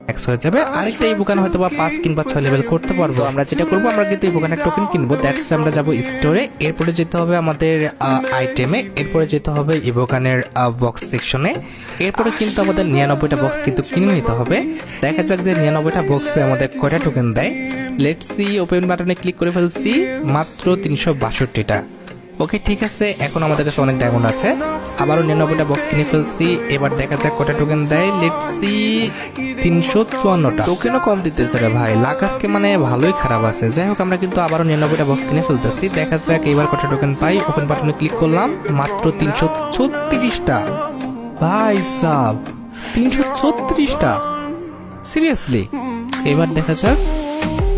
Max হয়ে যাবে। আরেকটা ইভোকান হয়তো বা 5 কিংবা 6 লেভেল করতে পারবো। আমরা যেটা করবো, আমরা কিন্তু ইভোকানের টোকেন কিনবো। দ্যাটস আমরা যাবো স্টোরে, এরপরে যেতে হবে আমাদের আইটেমে, এরপরে যেতে হবে ইভোকানের বক্স সেকশনে, এরপরে কিন্তু আমাদের 99টা বক্স কিন্তু কিনে নিতে হবে। দেখা যাক যে 99টা বক্সে আমাদের কয়টা টোকেন দেয়। লেটস সি, ওপেন বাটনে ক্লিক করে ফেলছি, মাত্র 362টা। ওকে, ঠিক আছে, এখন আমাদের কাছে অনেক ডায়মন্ড আছে, আবারও 99টা বক্স কিনে ফেলছি। এবার দেখা যাক কয়টা টোকেন দেয়। Let's see, 354টা। টোকেনও কম দিতেছে রে ভাই, লাক আজকে মানে ভালোই খারাপ আছে। যাই হোক, আমরা কিন্তু আবারও 99টা বক্স কিনে ফেলতেছি। দেখা যাক এবার কয়টা টোকেন পাই। ওপেন বাটনে ক্লিক করলাম, মাত্র 336টা। ভাই সাব, 336টা, সিরিয়াসলি? এবার দেখা যাক,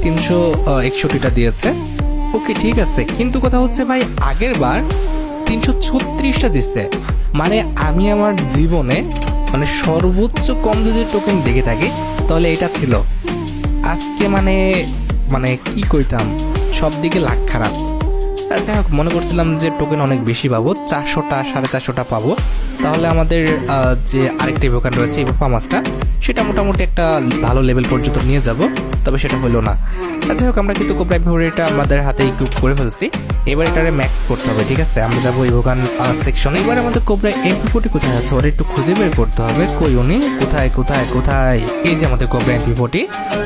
361টা দিয়েছে। ওকে, ঠিক আছে, কিন্তু কথা হচ্ছে ভাই, আগের বার 336টা দিচ্ছে। মানে আমি আমার জীবনে মানে সর্বোচ্চ কম যদি টোকেন দেখে থাকি তাহলে এটা ছিল। আজকে মানে মানে কি কইতাম, সব দিকে লাখ খারাপ। যাই হোক, মনে করছিলাম যে টোকেন অনেক বেশি পাবো, 400টা 450টা পাবো, তাহলে আমাদের যে আরেকটা ইভোকান রয়েছে ইভোফামাসটা, সেটা মোটামুটি একটা ভালো লেভেল পর্যন্ত নিয়ে যাব, তবে সেটা হলো না। যাই হোক, আমরা কিন্তু কোবরা এমপি40টা আমাদের হাতে ইকুইপ করে ফেলছি। এবার এটারে ম্যাক্স করতে হবে। ঠিক আছে, আমরা যাবো ইভোকান সেকশনে। এবার আমাদের কোবরা এমপি40 কোথায় আছে ওরা একটু খুঁজে বের করতে হবে। কই উনি, কোথায় কোথায় কোথায়? এই যে আমাদের কোবরা এমপি40,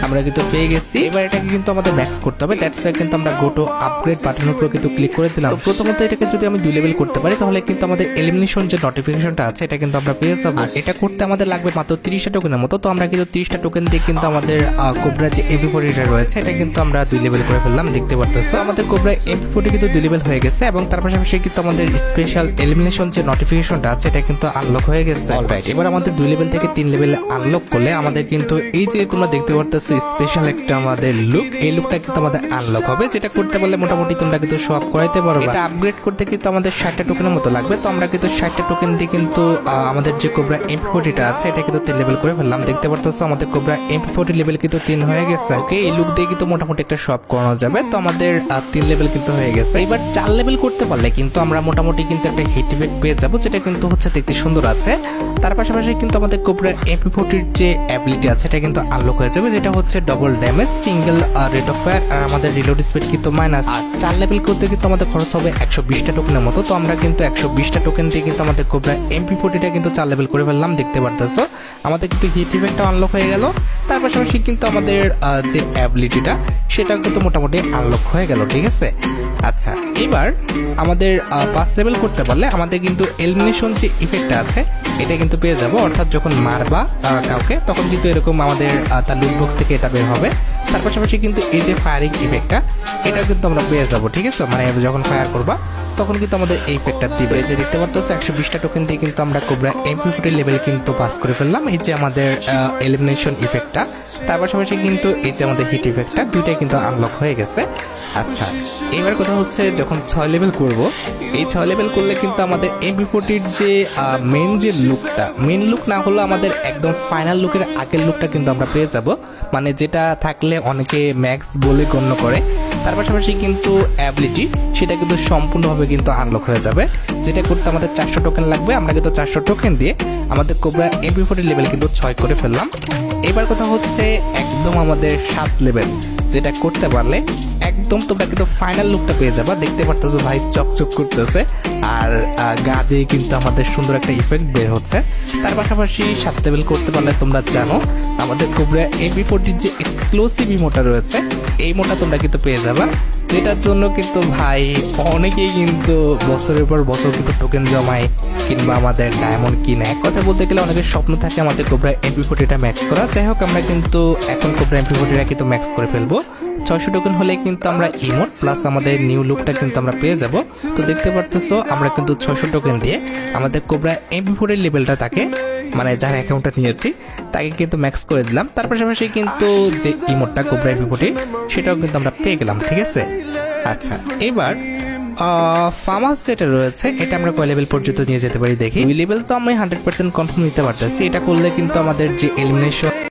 আমরা কিন্তু পেয়ে গেছি। এবার এটাকে কিন্তু আমাদের ম্যাক্স করতে হবে। দ্যাটস ওয়াই কিন্তু আমরা গো টু আপগ্রেড বাটনের উপর কিন্তু ক্লিক করে দিলাম। তো প্রথমত এটাকে যদি আমি 2 লেভেল করতে পারি তাহলে কিন্তু আমাদের এলিমিনেশন যে নোটিফিকেশনটা আছে এটা কিন্তু আমরা পেয়ে যাবো। আর এটা করতে আমাদের লাগবে মাত্র 30টা টোকেনের মতো। তো আমরা কিন্তু 30টা টোকেন দিয়ে কিন্তু আমাদের কোবরা যে এমপি40টা রয়েছে এটা কিন্তু আমরা 2 লেভেল করে ফেললাম। দেখতে পারতেছো আমাদের কোবরা এমপি40 কিন্তু 2 লেভেল হয়ে গেছে, এবং তার পাশাপাশি কিন্তু আমাদের স্পেশাল এলিমিনেশন যে নোটিফিকেশনটা আছে এটা কিন্তু আনলক হয়ে গেছে। অলরাইট, এবার আমাদের 2 লেভেল থেকে 3 লেভেলে আনলক করলে আমাদের কিন্তু এই যে তোমরা দেখতে পারতেছো স্পেশাল একটা আমাদের লুক, এই লুকটা কিন্তু আমাদের আনলক হবে, যেটা করতে পারলে মোটামুটি তোমরা কিন্তু সব করাইতে পারবে। এটা আপগ্রেড করতে কিন্তু আমাদের 60টা টোকেনের মতো লাগবে। তো আমরা কিন্তু 60টা টোকেন দিয়ে কিন্তু আমাদের যে কোবরা এমপি40টা আছে এটা কিন্তু 3 লেভেল করে ফেললাম। দেখতে পারতেছো আমাদের কোবরা এমপি40 লেভেল কিন্তু 3 হয়ে গেছে। ওকে, এই লুক দিয়ে কিন্তু মোটামুটি একটা সব করানো যাবে। তো আমাদের 3 লেভেল কিন্তু হয়ে গেছে। এবার 4 লেভেল করতে পারলে কিন্তু আমরা মোটামুটি কিন্তু একটা হিট ইফেক্ট পেয়ে যাবো, যেটা কিন্তু হচ্ছে দেখতে সুন্দর আছে। তার পাশাপাশি কিন্তু আমাদের কোবরা এমপি40 যে অ্যাবিলিটি আছে এটা কিন্তু আনলক হয়ে যাবে, যেটা হচ্ছে double damage, single rate of fire, আর আমাদের রিলোড স্পিড কিন্তু মাইনাস। আর 4 লেভেল করতে কিন্তু আমাদের খরচ হবে 120টা টোকেনের মতো। তো আমরা কিন্তু 120টা টোকেন দিয়ে কিন্তু আমাদের কোবরা এমপি40টা কিন্তু 4 লেভেল করে ফেললাম। দেখতে পারতেছো আমাদের কিন্তু হিট ইফেক্টটা আনলক হয়ে গেল। তার পাশাপাশি কিন্তু আমাদের যে অ্যাবিলিটিটা সেটা কিন্তু মোটামুটি আনলক হয়ে গেল। ঠিক আছে, আচ্ছা, এবার আমাদের 5 লেভেল করতে পারলে আমাদের কিন্তু এলিমিনেশন যে ইফেক্টটা আছে এটা কিন্তু পেয়ে যাব। অর্থাৎ যখন মারবা কাউকে তখন কিন্তু এরকম আমাদের তার লুট বক্স থেকে এটা বের হবে। তার পাশাপাশি কিন্তু এই যে ফায়ারিং ইফেক্টটা এটা কিন্তু আমরা পেয়ে যাব। ঠিক আছে, মানে যখন ফায়ার করবা তখন কিন্তু আমাদের এই ইফেক্টটা দিবে। এই যে দেখতে পাচ্ছ 120টা টোকেন দিয়ে কিন্তু আমরা কোবরা এমপি40 লেভেল কিন্তু পাস করে ফেললাম। এই যে আমাদের এলিমিনেশন ইফেক্টটা, তার পাশাপাশি কিন্তু এই যে আমাদের হিট ইফেক্টটা, দুইটাই কিন্তু আনলক হয়ে গেছে। আচ্ছা, এবার কথা হচ্ছে যখন 6 লেভেল করব, এই 6 লেভেল করলে কিন্তু আমাদের এমপি40 যে মেন যে লুকটা, মেন লুক না হলো আমাদের একদম ফাইনাল লুকের আগের লুকটা কিন্তু আমরা পেয়ে যাব, মানে যেটা থাকলে অনেকে ম্যাক্স বলে গণ্য করে। তার পাশাপাশি কিন্তু অ্যাবিলিটি সেটা কিন্তু সম্পূর্ণভাবে কিন্তু আনলক হয়ে যাবে, যেটা করতে আমাদের 400 টোকেন লাগবে। আমরা কিন্তু 400 টোকেন দিয়ে আমাদের কোবরা এমপি40 লেভেল কিন্তু 6 করে ফেললাম। এবার কথা হচ্ছে একদম আমাদের 7 লেভেল, যেটা করতে পারলে একদম তোমরা কিন্তু ফাইনাল লুকটা পেয়ে যাবা। দেখতে পারতেছো ভাই চকচক করতেছে, আর গা দিয়ে কিন্তু আমাদের সুন্দর একটা ইফেক্ট বের হচ্ছে। তার পাশাপাশি 7 লেভেল করতে পারলে তোমরা জানো আমাদের কোবরা এমপি40 যে এক্সক্লুসিভ ইমোটা রয়েছে এই ইমোটা তোমরা কিন্তু পেয়ে যাবা, যেটার জন্য কিন্তু ভাই অনেকেই কিন্তু বছরের পর বছর কিন্তু টোকেন জমায় কিংবা আমাদের ডায়মন্ড কিনে। এক কথা বলতে গেলে অনেকের স্বপ্ন থাকে আমাদের কোবরা এমপি40টা ম্যাক্স করা। যাই হোক, আমরা কিন্তু এখন কোবরা এমপি40টা কিন্তু ম্যাক্স করে ফেলবো। 600 টোকেন হলে কিন্তু আমরা ইমোট প্লাস আমাদের নিউ লুকটা কিন্তু আমরা পেয়ে যাব। তো দেখতে পারতেছো আমরা কিন্তু 600 টোকেন দিয়ে আমাদের কোবরা এমপি40 লেভেলটা তাকে, মানে যার অ্যাকাউন্টটা নিয়েছি তাকে কিন্তু ম্যাক্স করে দিলাম। তার পাশাপাশি কিন্তু যে ইমোটটা কোবরা এমপি40 সেটাও কিন্তু আমরা পেয়ে গেলাম। ঠিক আছে, আচ্ছা, এবার ফার্মাস যেটা রয়েছে এটা আমরা কয় লেভেল পর্যন্ত নিয়ে যেতে পারি দেখি। 2 লেভেল তো আমি 100% কনফার্ম নিতে পারতেছি। এটা করলে কিন্তু আমাদের যে এলিমিনেশন